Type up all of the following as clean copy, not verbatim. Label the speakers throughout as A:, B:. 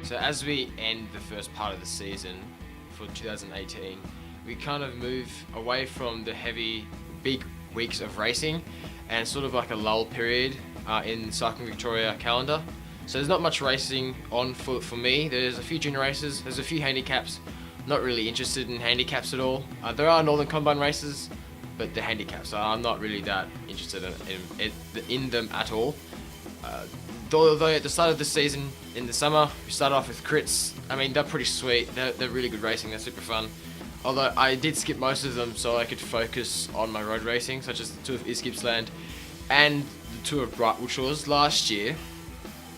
A: So as we end the first part of the season for 2018, we kind of move away from the heavy, big weeks of racing and sort of like a lull period in Cycling Victoria calendar. So there's not much racing on for me. There's a few junior races, there's a few handicaps. Not really interested in handicaps at all. There are Northern Combine races, but the handicaps, I'm not really that interested in them at all. Though at the start of the season, in the summer, we start off with crits. I mean, they're pretty sweet. They're really good racing. They're super fun. Although I did skip most of them so I could focus on my road racing, such as the Tour of East Gippsland and the Tour of Brightwood Shores last year.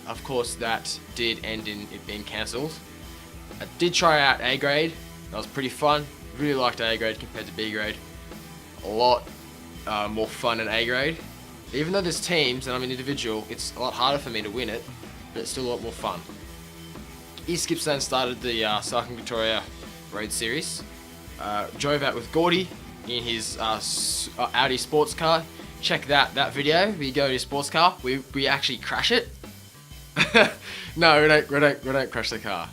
A: Of course, that did end in it being cancelled. I did try out A grade. That was pretty fun. Really liked A grade compared to B grade. A lot more fun in A grade. Even though there's teams and I'm an individual, it's a lot harder for me to win it, but it's still a lot more fun. East Gippsland started the Cycling Victoria Road Series. Drove out with Gordy in his Audi sports car. Check that video. We go to his sports car. We actually crash it. No, we don't crash the car.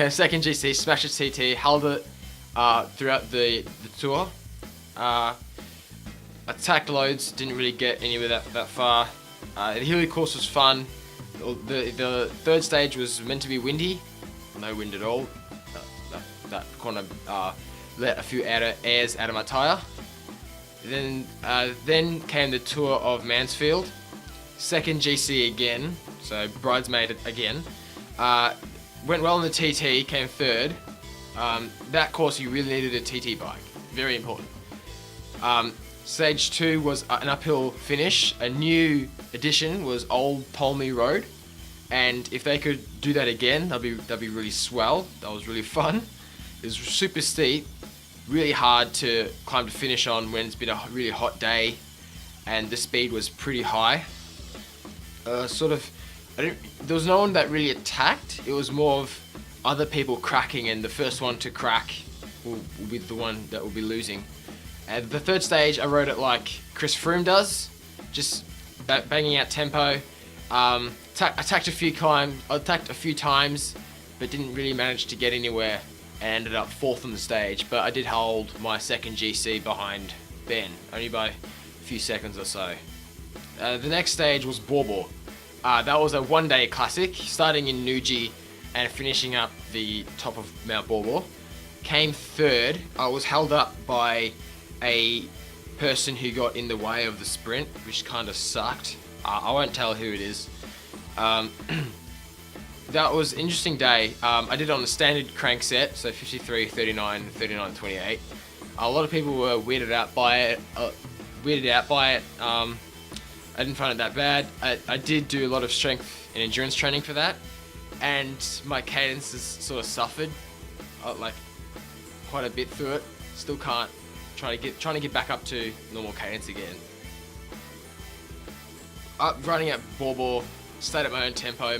A: Second GC, smashed a TT, held it throughout the tour. Attacked loads, didn't really get anywhere that far. The Hilly course was fun. The third stage was meant to be windy. No wind at all. That kind of let a few airs out of my tyre. Then came the Tour of Mansfield. Second GC again, so bridesmaid again. Went well in the TT, came third. That course you really needed a TT bike, very important. Stage 2 was an uphill finish. A new addition was Old Polmy Road, and if they could do that again, that'd be really swell. That was really fun. It was super steep, really hard to climb to finish on when it's been a really hot day, and the speed was pretty high. There was no one that really attacked. It was more of other people cracking, and the first one to crack will be the one that will be losing. And the third stage, I rode it like Chris Froome does, just banging out tempo. Attacked a few times, but didn't really manage to get anywhere, and ended up fourth on the stage. But I did hold my second GC behind Ben, only by a few seconds or so. The next stage was Borbor. That was a one-day classic, starting in Nuji and finishing up the top of Mount Borbor. Came third. I was held up by a person who got in the way of the sprint, which kind of sucked. I won't tell who it is. That was an interesting day. I did it on the standard crank set, so 53, 39, 39, 28. A lot of people were weirded out by it. I didn't find it that bad. I did do a lot of strength and endurance training for that, and my cadence has sort of suffered like quite a bit through it. Still can't. Trying to get back up to normal cadence again. Running at Borbor, stayed at my own tempo.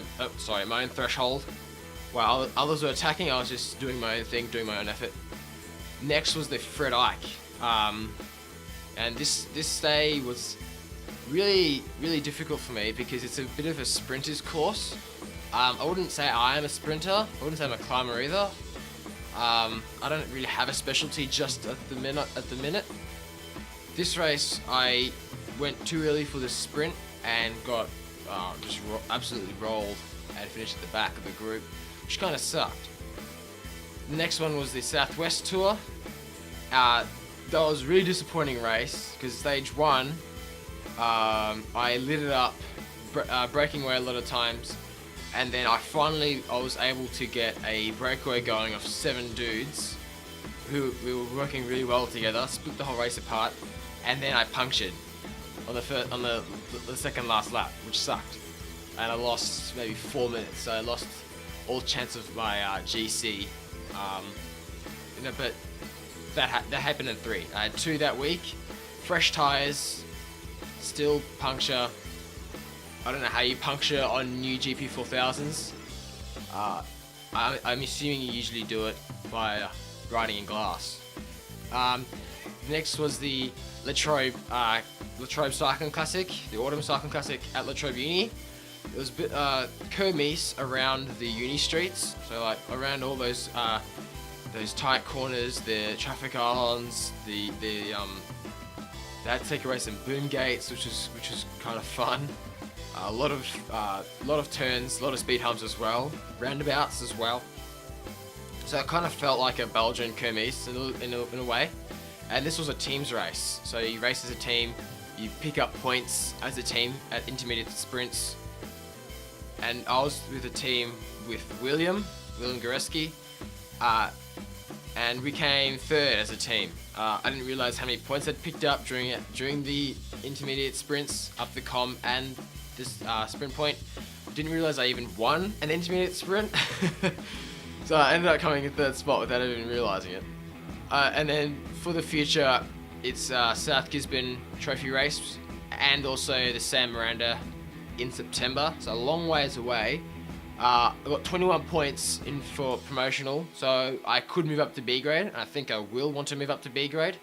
A: My own threshold. While others were attacking, I was just doing my own thing, doing my own effort. Next was the Fred Ike, and this day was really difficult for me because it's a bit of a sprinter's course. I wouldn't say I am a sprinter. I wouldn't say I'm a climber either. I don't really have a specialty just at the minute. This race, I went too early for the sprint and got absolutely rolled and finished at the back of the group, which kind of sucked. The next one was the Southwest Tour. That was a really disappointing race because stage 1, I lit it up, breaking away a lot of times. And then I was able to get a breakaway going of 7 dudes who we were working really well together, split the whole race apart, and then I punctured on the second last lap, which sucked. And I lost maybe 4 minutes, so I lost all chance of my GC. But that happened in 3. I had 2 that week, fresh tyres, still puncture. I don't know how you puncture on new GP4000s. I'm assuming you usually do it by riding in glass. Next was the Latrobe Cycling Classic, the Autumn Cycling Classic at Latrobe Uni. It was a bit kermesse around the uni streets, so like around all those tight corners, the traffic islands, they had to take away some boom gates, which was kind of fun. A lot of turns, a lot of speed humps as well, roundabouts as well. So it kind of felt like a Belgian kermesse in a way. And this was a teams race, so you race as a team, you pick up points as a team at intermediate sprints. And I was with a team with William Goreski, and we came third as a team. I didn't realize how many points I'd picked up during the intermediate sprints up the comm and this sprint point. Didn't realize I even won an intermediate sprint. So I ended up coming in third spot without even realizing it. And then for the future, it's South Gisborne Trophy Race and also the Sam Miranda in September, so a long ways away. I got 21 points in for promotional, so I could move up to B grade, and I think I will want to move up to B grade.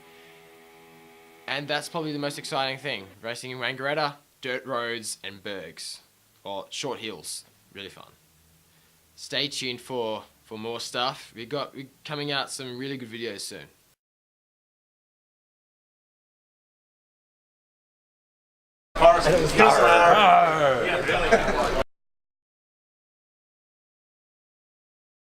A: And that's probably the most exciting thing, racing in Wangaratta, dirt roads and bergs, or short hills, really fun. Stay tuned for more stuff. We're coming out some really good videos soon.
B: And it was